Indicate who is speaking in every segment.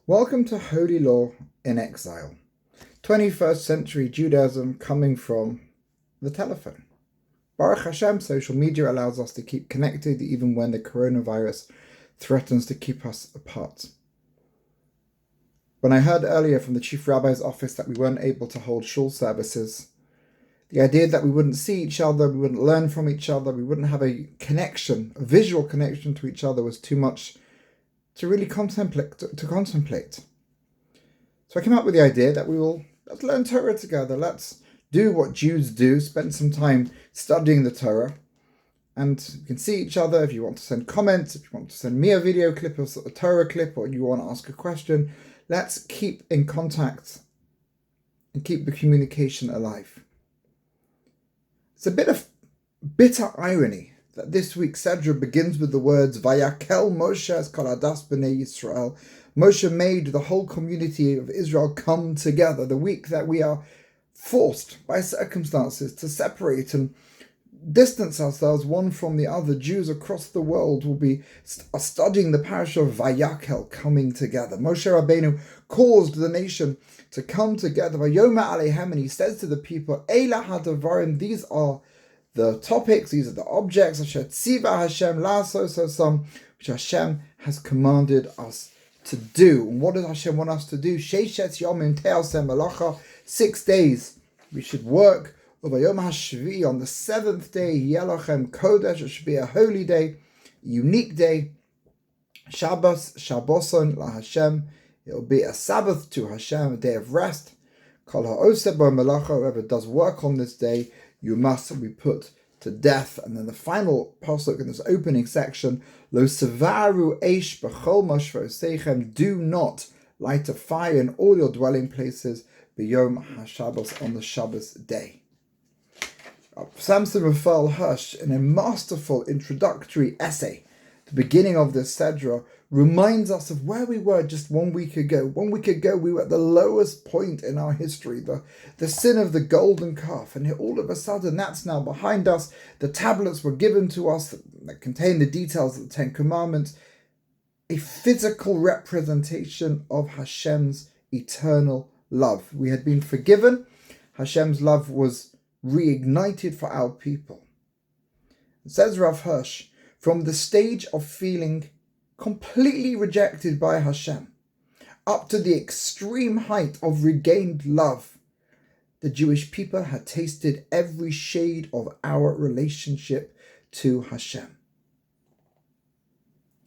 Speaker 1: Welcome to Holy Law in Exile. 21st century Judaism coming from the telephone. Baruch Hashem, social media allows us to keep connected even when the coronavirus threatens to keep us apart. When I heard earlier from the Chief Rabbi's office that we weren't able to hold shul services, the idea that we wouldn't see each other, we wouldn't learn from each other, we wouldn't have a connection, a visual connection to each other was too much to really contemplate. So I came up with the idea that let's learn Torah together. Let's do what Jews do, spend some time studying the Torah. And you can see each other if you want to send comments, if you want to send me a video clip or a Torah clip, or you want to ask a question. Let's keep in contact and keep the communication alive. It's a bit of bitter irony that this week's Sedra begins with the words Vayakhel Moshe es kol hadas b'nei Yisrael. Moshe made the whole community of Israel come together. The week that we are forced by circumstances to separate and distance ourselves one from the other. Jews across the world will be studying the Parashas of Vayakhel, coming together. Moshe Rabbeinu caused the nation to come together. Vayomer Aleihem, and he says to the people, Eila hadavarim, these are the topics, these are the objects, Asher tziva Hashem la'asososam, which Hashem has commanded us to do. And what does Hashem want us to do? Sheishet yomim te'asem malacha, 6 days we should work. Uvayom hashvi, on the 7th day, yelachem kodesh, it should be a holy day, unique day. Shabbos, Shabboson la Hashem, it will be a Sabbath to Hashem, a day of rest. Kol ha'oseh bo malacha, whoever does work on this day, you must be put to death. And then the final pasuk in this opening section, Lo sevaru eish b'chol mashvosechem, do not light a fire in all your dwelling places, b'yom haShabbos, on the Shabbos day. Samson Raphael Hirsch, in a masterful introductory essay, the beginning of this Sedra, reminds us of where we were just 1 week ago. 1 week ago, we were at the lowest point in our history, the sin of the golden calf. And all of a sudden, that's now behind us. The tablets were given to us that contain the details of the Ten Commandments, a physical representation of Hashem's eternal love. We had been forgiven. Hashem's love was reignited for our people. It says Rav Hirsch, from the stage of feeling completely rejected by Hashem, up to the extreme height of regained love, the Jewish people had tasted every shade of our relationship to Hashem.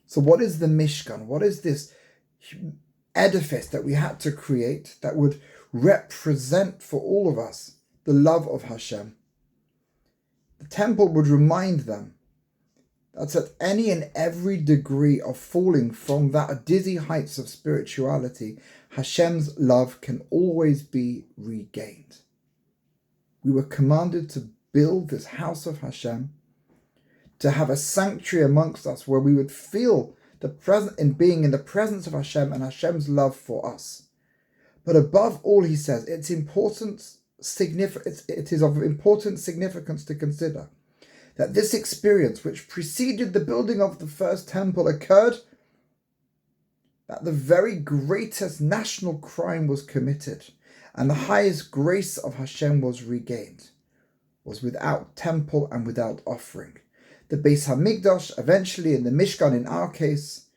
Speaker 1: So what is the Mishkan? What is this edifice that we had to create that would represent for all of us the love of Hashem? The temple would remind them that's at any and every degree of falling from that dizzy heights of spirituality, Hashem's love can always be regained. We were commanded to build this house of Hashem, to have a sanctuary amongst us where we would feel the present in being in the presence of Hashem and Hashem's love for us. But above all, he says, it is of important significance to consider that this experience, which preceded the building of the first temple, occurred, that the very greatest national crime was committed, and the highest grace of Hashem was regained, was without temple and without offering. The Beis HaMikdash, eventually in the Mishkan in our case,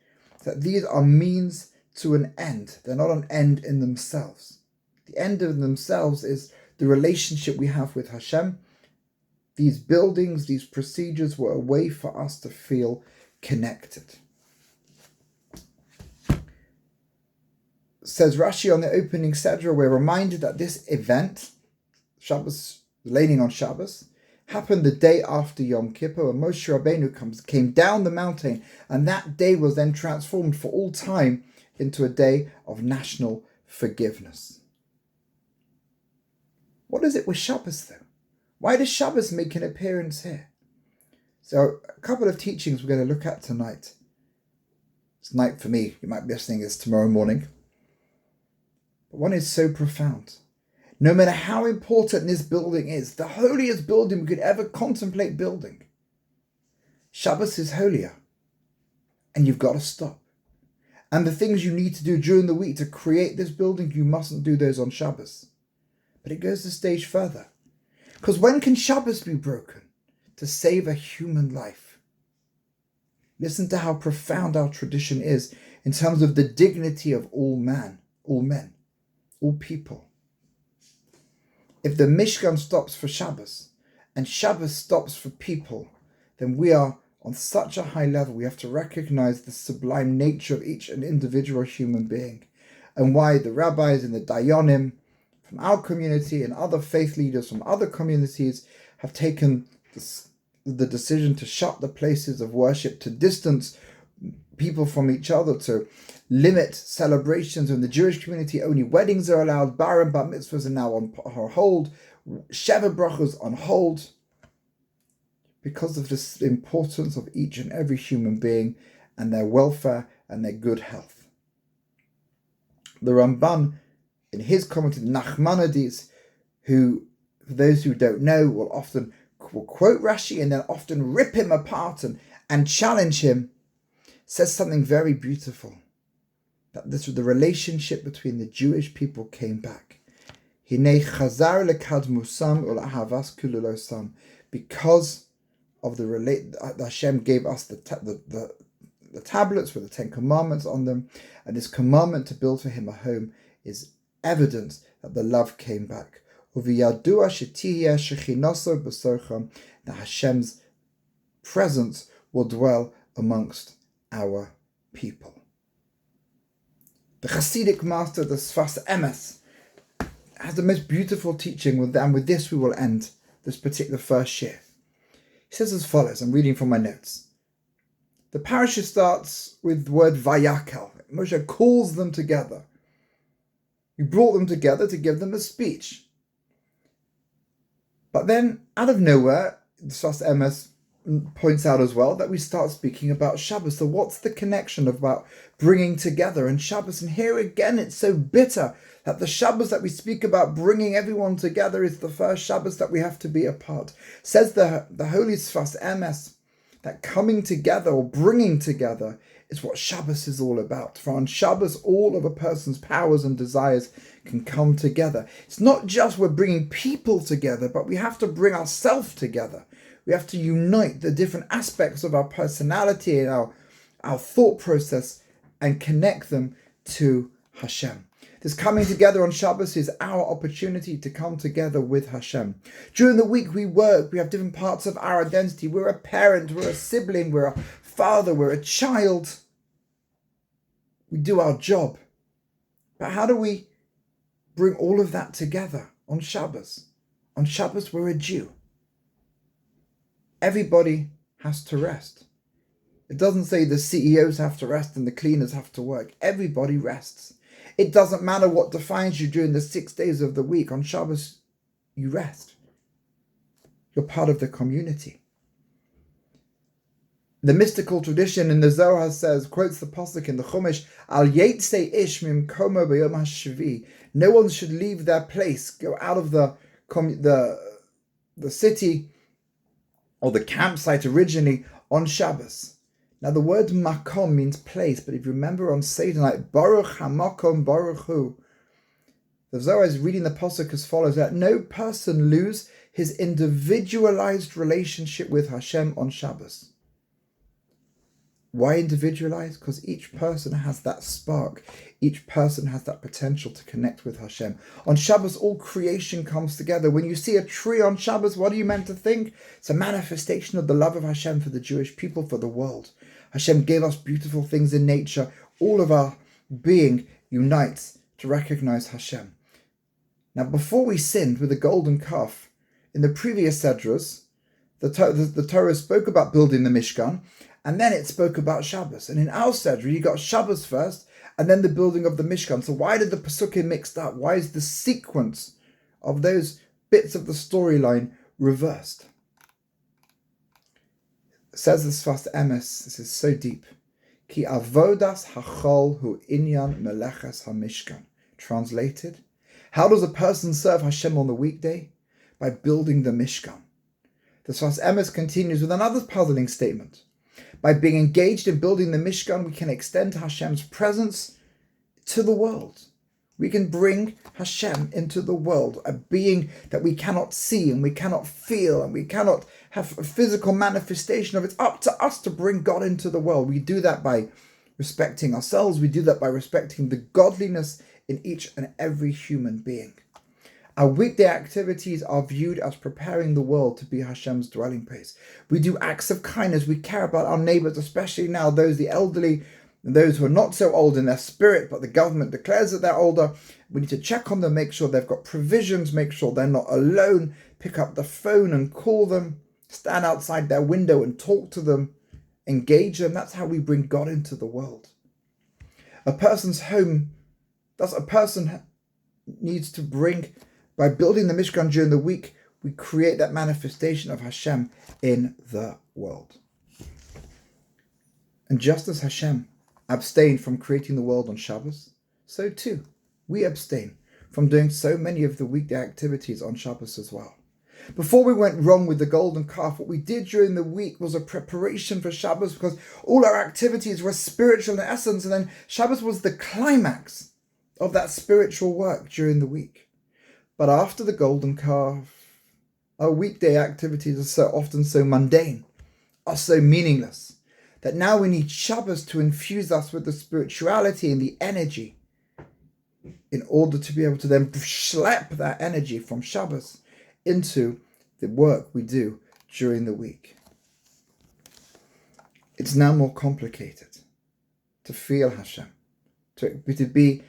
Speaker 1: that these are means to an end. They're not an end in themselves. The end of themselves is the relationship we have with Hashem. These buildings, these procedures were a way for us to feel connected. Says Rashi on the opening Sedra, we're reminded that this event, Shabbos, landing on Shabbos, happened the day after Yom Kippur, when Moshe Rabbeinu came down the mountain, and that day was then transformed for all time into a day of national forgiveness. What is it with Shabbos though? Why does Shabbos make an appearance here? So a couple of teachings we're going to look at tonight. It's night for me. You might be listening this tomorrow morning. But one is so profound. No matter how important this building is, the holiest building we could ever contemplate building, Shabbos is holier. And you've got to stop. and the things you need to do during the week to create this building, you mustn't do those on Shabbos. But it goes a stage further. Because when can Shabbos be broken? To save a human life. Listen to how profound our tradition is in terms of the dignity of all men, all people. If the Mishkan stops for Shabbos, and Shabbos stops for people, then we are on such a high level, we have to recognize the sublime nature of each and individual human being, and why the rabbis and the dayanim from our community and other faith leaders from other communities have taken the decision to shut the places of worship, to distance people from each other, to limit celebrations. In the Jewish community, only weddings are allowed, bar and bat mitzvahs are now on hold, Sheva brachos on hold, because of this importance of each and every human being and their welfare and their good health. The Ramban, in his commentary, Nachmanides, who, for those who don't know, will quote Rashi and then often rip him apart and challenge him, says something very beautiful, that the relationship between the Jewish people came back. Hinei chazar lekadmusam ulahavas kululosam, because of the Hashem gave us the tablets with the 10 commandments on them, and this commandment to build for him a home is evidence that the love came back. Uviyadua shetiyeh shechinoso b'sorcham, that Hashem's presence will dwell amongst our people. The Hasidic master, the Sfas Emes, has the most beautiful teaching, and with this we will end this particular first year. He says as follows, I'm reading from my notes. The Parashas starts with the word Vayakhel. Moshe calls them together. He brought them together to give them a speech. But then, out of nowhere, the Sfas Emes points out as well that we start speaking about Shabbos. So what's the connection about bringing together and Shabbos? And here again, it's so bitter that the Shabbos that we speak about bringing everyone together is the first Shabbos that we have to be apart. Says the Holy Sfas Emes that coming together or bringing together is what Shabbos is all about. For on Shabbos, all of a person's powers and desires can come together. It's not just we're bringing people together, but we have to bring ourselves together. We have to unite the different aspects of our personality and our thought process and connect them to Hashem. This coming together on Shabbos is our opportunity to come together with Hashem. During the week we work, we have different parts of our identity. We're a parent, we're a sibling, we're a father, we're a child. We do our job. But how do we bring all of that together on Shabbos? On Shabbos we're a Jew. Everybody has to rest. It doesn't say the CEOs have to rest and the cleaners have to work. Everybody rests. It doesn't matter what defines you during the 6 days of the week. On Shabbos, you rest. You're part of the community. The mystical tradition in the Zohar says, quotes the pasuk in the Chumash, Al Yetzei Ish Mimkomo B'Yom HaShvi. No one should leave their place, go out of the city or the campsite originally on Shabbos. Now the word makom means place, but if you remember on Seder night, Baruch HaMakom Baruch Hu, the Zohar is reading the pasuk as follows, that no person lose his individualized relationship with Hashem on Shabbos. Why individualized? Because each person has that spark. Each person has that potential to connect with Hashem. On Shabbos, all creation comes together. When you see a tree on Shabbos, what are you meant to think? It's a manifestation of the love of Hashem for the Jewish people, for the world. Hashem gave us beautiful things in nature. All of our being unites to recognize Hashem. Now, before we sinned with the golden calf, in the previous Sedras, the Torah spoke about building the Mishkan, and then it spoke about Shabbos. And in our Sedra, you got Shabbos first, and then the building of the Mishkan. So why did the Pesukim mixed up? Why is the sequence of those bits of the storyline reversed? Says the Sfas Emes, this is so deep. Ki avodas hachol hu inyan meleches hamishkan. Translated, how does a person serve Hashem on the weekday? By building the Mishkan. The Sfas Emes continues with another puzzling statement. By being engaged in building the Mishkan, we can extend Hashem's presence to the world. We can bring Hashem into the world, a being that we cannot see and we cannot feel and we cannot have a physical manifestation of. It's up to us to bring God into the world. We do that by respecting ourselves. We do that by respecting the godliness in each and every human being. Our weekday activities are viewed as preparing the world to be Hashem's dwelling place. We do acts of kindness. We care about our neighbors, especially now those, the elderly, and those who are not so old in their spirit, but the government declares that they're older. We need to check on them, make sure they've got provisions, make sure they're not alone, pick up the phone and call them, stand outside their window and talk to them, engage them. That's how we bring God into the world. A person's home, that's a person needs to bring. By building the Mishkan during the week, we create that manifestation of Hashem in the world. And just as Hashem abstained from creating the world on Shabbos, so too we abstain from doing so many of the weekday activities on Shabbos as well. Before we went wrong with the golden calf, what we did during the week was a preparation for Shabbos, because all our activities were spiritual in essence, and then Shabbos was the climax of that spiritual work during the week. But after the golden calf, our weekday activities are so often so mundane, are so meaningless, that now we need Shabbos to infuse us with the spirituality and the energy in order to be able to then schlep that energy from Shabbos into the work we do during the week. It's now more complicated to feel Hashem, to be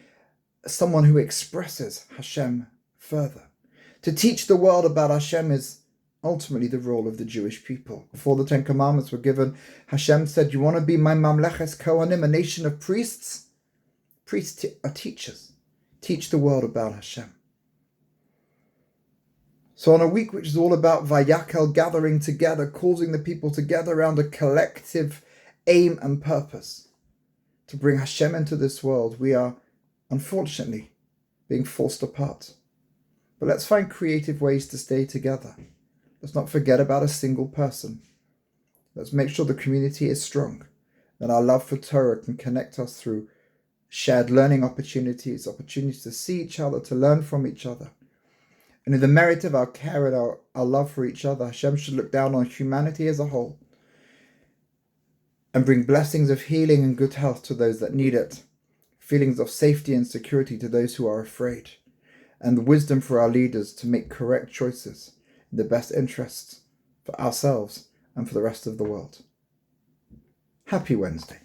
Speaker 1: someone who expresses Hashem further. To teach the world about Hashem is ultimately the role of the Jewish people. Before the Ten Commandments were given, Hashem said, you want to be my Mamleches Kohanim, a nation of priests? Priests are teachers. Teach the world about Hashem. So on a week which is all about Vayakhel, gathering together, causing the people together around a collective aim and purpose to bring Hashem into this world, we are unfortunately being forced apart. But let's find creative ways to stay together. Let's not forget about a single person. Let's make sure the community is strong, that our love for Torah can connect us through shared learning opportunities to see each other, to learn from each other. And in the merit of our care and our love for each other, Hashem should look down on humanity as a whole and bring blessings of healing and good health to those that need it, feelings of safety and security to those who are afraid, and the wisdom for our leaders to make correct choices in the best interests for ourselves and for the rest of the world. Happy Wednesday.